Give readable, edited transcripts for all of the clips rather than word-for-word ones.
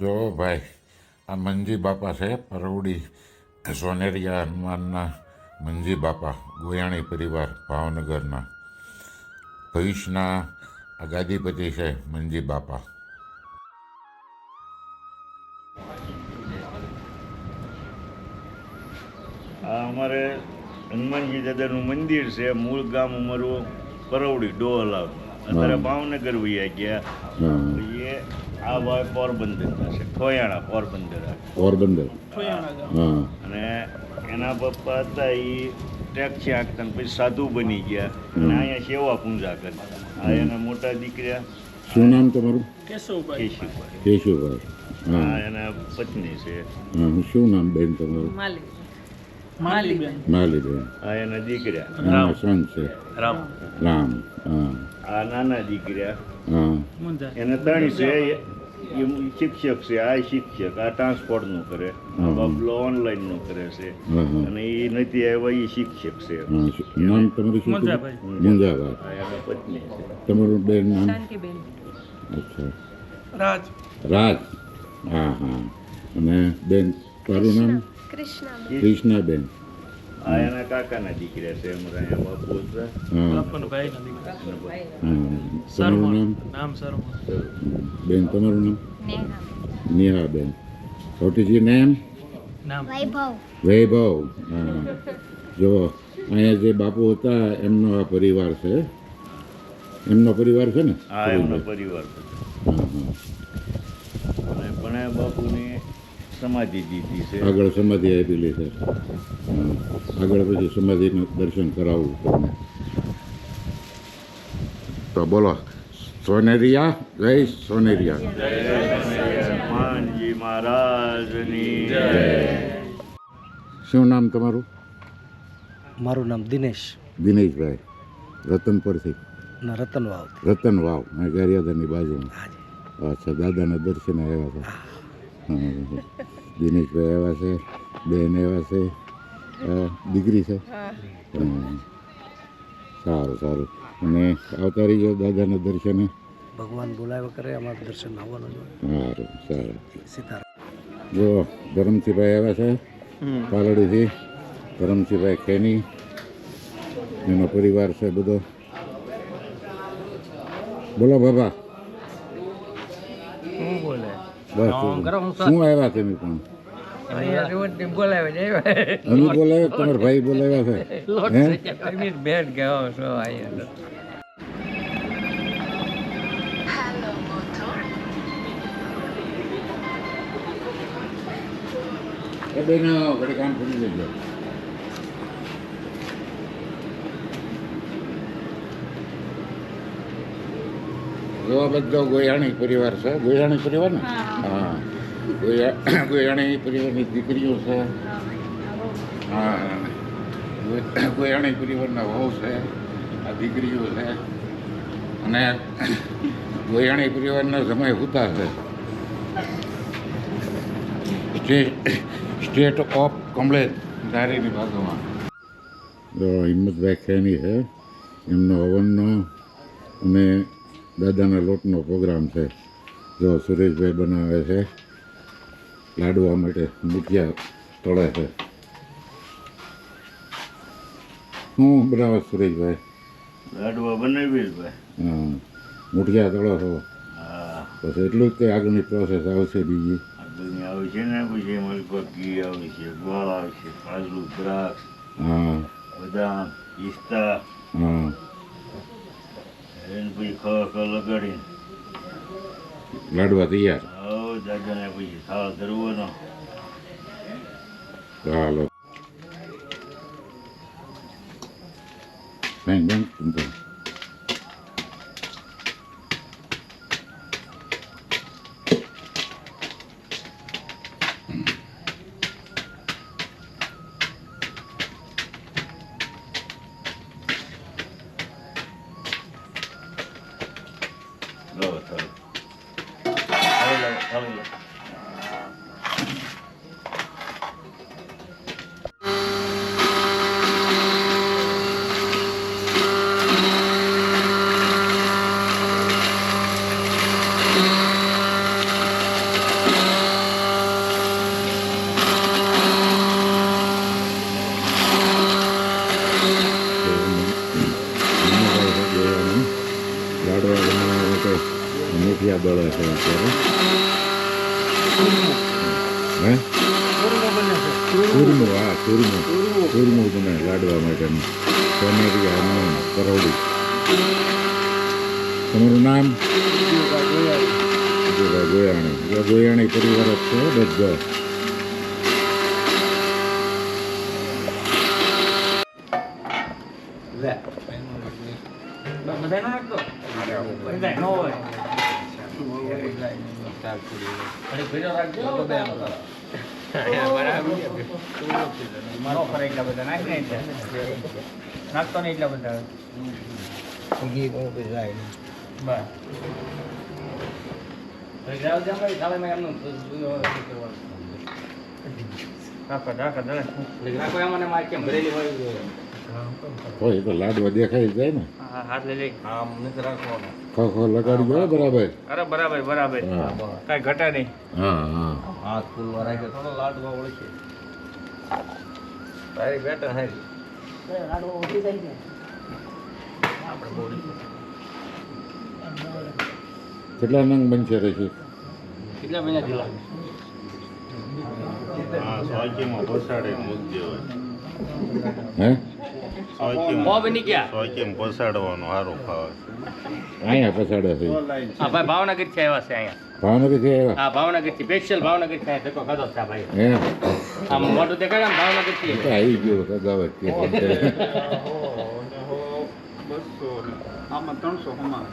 જો ભાઈ આ મંજી બાપા છે પરવડી સોનેરિયા હનુમાનના મંજી બાપા ગોયાણી પરિવાર ભાવનગરના ભવિષ્યના આ ગાદીપતિ છે મંજી બાપા. આ અમારે હનુમાનજી દાદાનું મંદિર છે. મૂળ ગામ અમારું પરવડી ડોહલાવ, અત્યારે ભાવનગર વયા ગયા. એ આ ભાઈ પોરબંદરના છે, ખોયાણા પોરબંદર. અને એના પપ્પા હતા એ ટેક્સી હાંકતા પછી સાધુ બની ગયા અને અહીંયા સેવા પૂજા કરી. આ એના મોટા દીકરા. શું નામ તમારું? કેશુભાઈ. હા, એના પત્ની છે. શું નામ બેન તમારું? માલીબેન. આ એના દીકરા. સન છે રામ. આ નાના દીકરા. એને ત્રણ છે. એ શિક્ષક છે. આ શિક્ષક. આ ટ્રાન્સપોર્ટનું કરે. આ બાબલો ઓનલાઈનનું કરે છે. અને એ નથી આવ્યા, એ શિક્ષક છે. નામ તમારું શું? મુંજાભાઈ. આ એના પત્ની છે. તમારું બેન નામ? અચ્છા, રાજ. હા. અને બેન તારું નામ? કૃષ્ણાબેન. આ એના કાકાના દીકરા છે. અમારા બાપુ હતા. તમારું નામ? બેન તમારું નામ? Nehaben. What is your name? Vaibhav. હા. જો અહીંયા જે બાપુ હતા એમનો આ પરિવાર છે. એમનો પરિવાર છે ને? હા, એમનો પરિવાર. અને પણ બાપુની સમાધિ દીધી છે. આગળ સમાધિ આપેલી છે. આગળ પછી સમાધિનું દર્શન કરાવવું તમને. તો બોલો સોનેરિયા. જય સોનેરિયા. હનુમાનજી મહારાજની જય. શું નામ તમારું? મારું નામ દિનેશ. દિનેશભાઈ. રતનપુરથી? રતન વાવ. મેં ગારિયાધારની બાજુમાં. અચ્છા, દાદાના દર્શને આવ્યા હતા. દિનેશભાઈ આવ્યા છે, બેન આવ્યા છે, દીકરી છે. સારું. અને આવતા રહીજો દાદાના દર્શને. ભગવાન બોલાવ્યા કરે, અમારું દર્શન આવવાનું. સારું. સીતારામ. જો ધરમસિંહભાઈ આવ્યા છે પાલડીથી. ધરમસિંહભાઈ ખેની, એનો પરિવાર છે બધો. બોલો બાબા. બસ શું આવ્યા તમે પણ? અમે બોલાવ્યા, તમારા ભાઈ બોલાવ્યા છે. બેન ઘડી કામ કરી લેજો. એવા બધો ગોયાણી પરિવાર છે. ગોયાણી પરિવાર ને? હા, ગોયાણી પરિવારની દીકરીઓ છે. હા, ગોયાણી પરિવારના વહુ છે, આ દીકરીઓ છે. અને ગોયાણી પરિવારના સમય હુતા છે. સ્ટેટ ઓફ કમલેશ ધારીની બાજુમાં. જો હિંમતભાઈ ખેની છે, એમનો હવનનો અને દાદાના લોટનો પ્રોગ્રામ છે. જો સુરેશભાઈ બનાવે છે લાડવા માટે, મુઠિયા તળે છે. શું બનાવે સુરેશભાઈ? લાડવા બનાવી. હા, મુઠિયા તળો છો. પછી એટલું જ કે આગળની પ્રોસેસ આવશે બીજી? આગળની આવે છે ને, પછી અમારી પાસે ઘી આવે છે, ગોળ આવે છે, કાજુ, દ્રાક્ષ, બદામ, પિસ્તા. એને પછી ખવા લગાડીને લાડવા તૈયાર. દાદાને પછી થાળ ધરવાનો. ચાલો. બેન હે ચૂરમું, હા ચૂરમું બને લાડવા માટેનું. સોનેરિયા હનુમાન પરવડી. તમારું નામ? ગોયાણી. ગોયાણી પરિવાર જ છે બધો. નાખતો નહીં એટલા બધા હોય તો લાડવા દેખાઈ જાય ને. હાથ લઈ લઈ આમ નથી રાખવાનો. ખો લગાડી દો બરાબર. અરે બરાબર બરાબર હા કઈ ઘટા નહીં. હા હા હાથ ફૂલવા રાખે થોડો લાડવા ઓળખે તારી બેટર હારી કેટલા નંગ બનશે રસી? કેટલા મહિના જેવા હા સોયકીમાં પસાડે મૂકી દેવાય. હે બની ગયા સોયકીમાં પસાડવાનું સારું ખાવા. અહીંયા પછાડે છે. હા ભાઈ ભાવનગર થી આવ્યા છે અહીંયા. ભાવનગરથી આવ્યા? હા ભાવનગર થી સ્પેશિયલ ભાવનગર થી આવ્યા ધક્કો ખાધો છે ભાઈ. હે આમ મોટું દેખાડે આમ ભાવનગર થી તો આવી ગયો સગાવત કે આમાં 300 હમણાં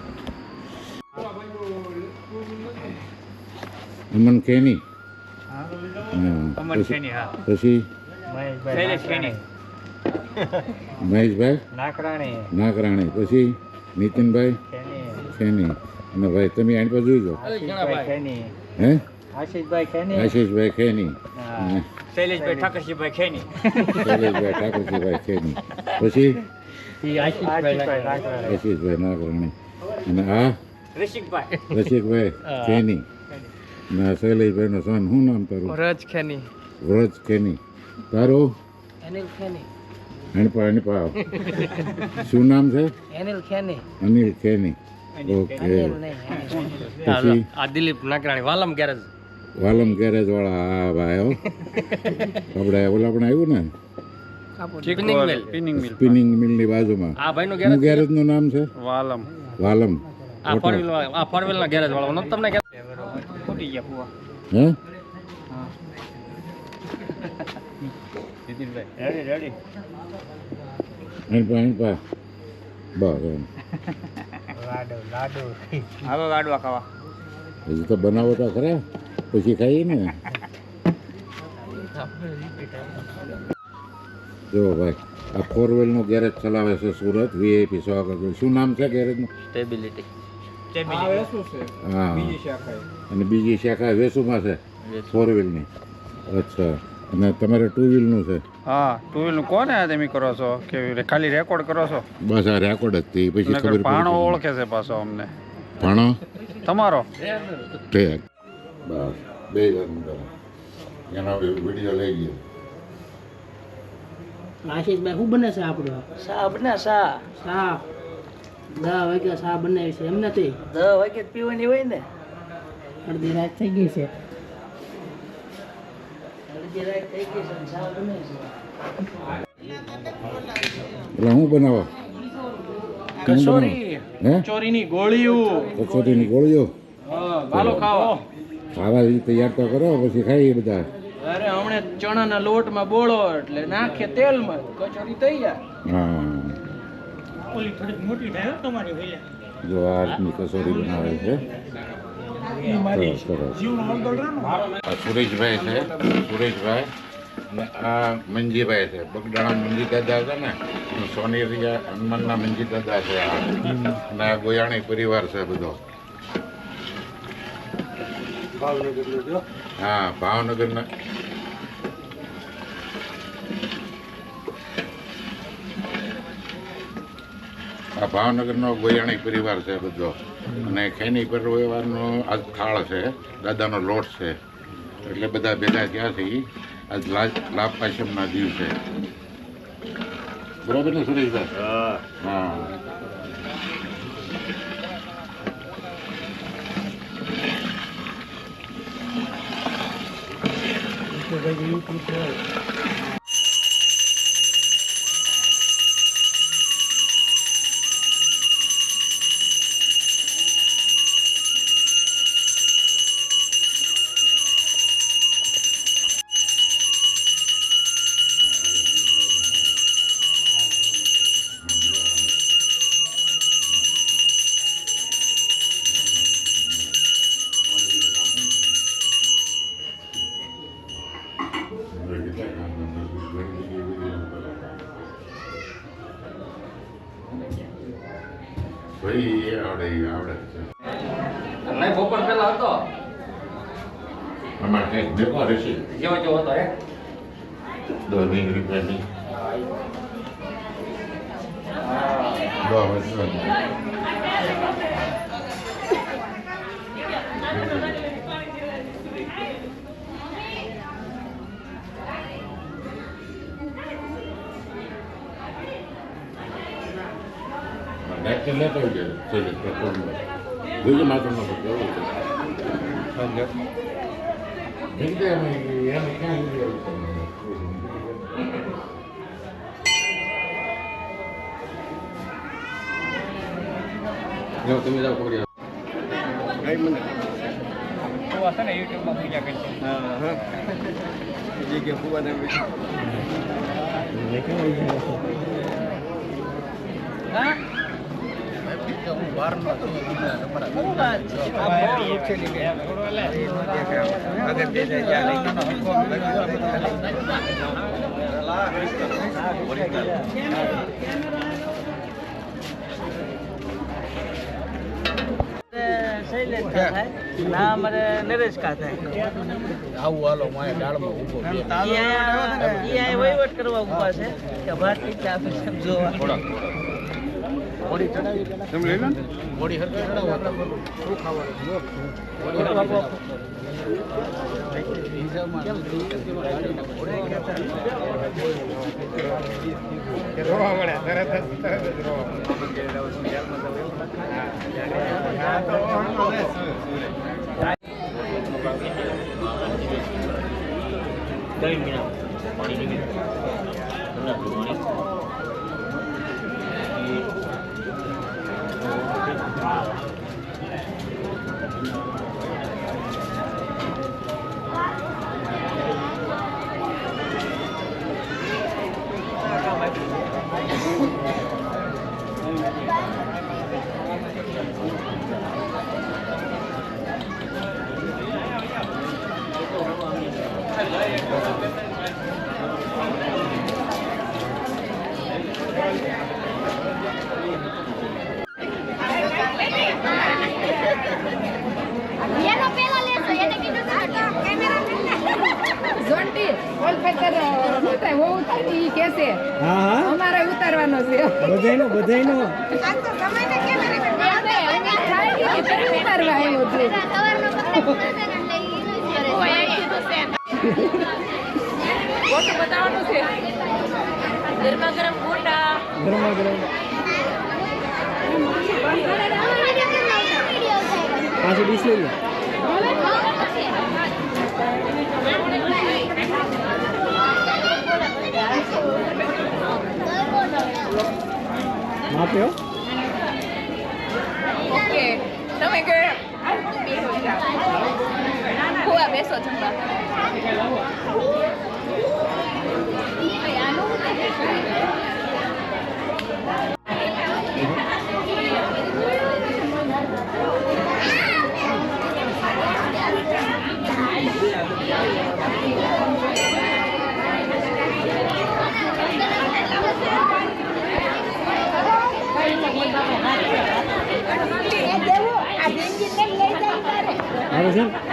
અમન ખેની. અમન ખેની હા પછી શૈલેષ ખેની મહેશભાઈ નાકરાણી નાકરાણી. પછી નીતિનભાઈ ખેની ખેની. અને ભાઈ તમે આની પર જોઈ લો. ખેની હે આશીષભાઈ ખેની આશીષભાઈ ખેની. શૈલેષભાઈ ઠાકરસિંહભાઈ ખેની શૈલેષભાઈ ઠાકોરજીભાઈ ખેની. પછી આશીષભાઈ નાકરાણી આશીષભાઈ નાકરાણી. અને આ ઋષિકભાઈ રસિકભાઈ ખેની. અને આ શૈલેષભાઈનો સન શું નામ તારું? વ્રજ ખેની વ્રજ ખેની. તારું? અનિલ ખેની. અણપા શું નામ છે? અનિલ ખેની. અનિલ ખેની. ઓકે. પછી આ દિલીપ નાકરાણી વાલમ ગેરેજ વાલમ ગેરેજ વાળા. હા ભાઈ હો આપણે ઓલા પણ આવ્યું ને સ્પિનિંગ મિલ સ્પિનિંગ મિલની બાજુમાં. આ ભાઈનું શું ગેરેજ ગેરેજનું નામ છે? વાલમ વાલમ. આ ફોર વ્હીલ ના ગેરેજ વાળો નતો તમને ફૂટી ગયા ફુવા હે રેડી રેડી અણપા બસ એમ. હાલો લાડવા ખાવા હજી તો બનાવો તો ખરા પછી ખાઈએ ને. જો ભાઈ આ ફોર વ્હીલનું ગેરેજ ચલાવે છે સુરત વીઆઈપી સ્વાગત. શું નામ છે ગેરેજનું? સ્ટેબિલિટી હા અને બીજી શાખા વેસુમાં છે ફોર વ્હીલની. અચ્છા અને તમારે ટુ વ્હીલનું છે? હા ટુ વ્હીલનું કોને તમે કરો છો કે ખાલી રેકોર્ડ કરો છો? બસ આ રેકોર્ડ જ થઈ પછી ખબર ભાણો પડી. ઓળખે છે પાછો અમને ભાણો તમારો ઠીક બસ બે એનો વિડીયો લઈ ગયો. આશીષભાઈ શું બને છે આપણું? શા બને શા શા 10 વાગ્યા શા બનાવી છે એમ નથી? 10 વાગે પીવાની હોય ને. અડધી રાત થઈ ગઈ છે. અડધી રાત થઈ ગઈ છે શા બને છે. એટલે હું બનાવો? કચોરી હે કચોરીની ગોળીઓ કચોરીની ગોળીઓ હાલો ખાવા. ખાવા ઈ તૈયાર તો કરો પછી ખાઈએ બધા. અરે હમણે ચણાના લોટમાં બોળો એટલે નાખે તેલમાં કચોરી તૈયાર. હા ઓલી થોડીક મોટી થાય તમારી ભૈયા. જો આ રીતની કચોરી બનાવે છે. સરસ. આ સુરેશભાઈ છે સુરેશભાઈ અને આ મંજીભાઈ છે. બગડાણા મંજી દાદા હતા ને અને સોનેરિયા હનુમાનના મંજી દાદા છે આ. અને આ ગોયાણી પરિવાર છે બધો. હા ભાવનગરના આ ભાવનગરનો ગોયાણી પરિવાર છે બધો. અને ખેની પરિવારનો આ થાળ છે દાદાનો લોટ છે એટલે બધા ભેગા થયા છે. આજ લાભ પાશમના દિવસે બરાબર ને સુરેશભાઈ? હા હા ભાઈ આવડે આવડે છે નહીં બપોર પહેલા હતો અમારે કંઈક દેખો રહેશે જેવો જેવો હતો હે 20 રૂપિયાની Nektar leto aja, sulit ketemu. Gue cuma makan apa tuh? Lanjut. Ini yang kan dia. Yo, તમે જાઓ પકડી કઈ મને ફુવા છે ને યુટ્યુબમાં પૂજા કરી છે હા હા જે કે ફુવાને હા શૈલેષ કા થાય ના અમારે નરેશ કા થાય આવું હાલો મારે દાળમાં ઊભો બે ઈ વહીવટ કરવા ઊભા છે કે ભારતી ચા સમજો બોડી ચડાવી તમે લઈ લો બોડી હરકી ચડાવો શું ખાવાનું રોવા મળે તરત જ અમારે ઉતારવાનો છે બધાયનો ઉતારવા આવ્યો છે ફોટો બતાવવાનો છે ગરમા ગરમ ફોટા ગરમા ગરમ પાછું ડીશ લઈ લો માપ્યો ઓકે તમે કે ખોવા બેસો જમવા આવે છે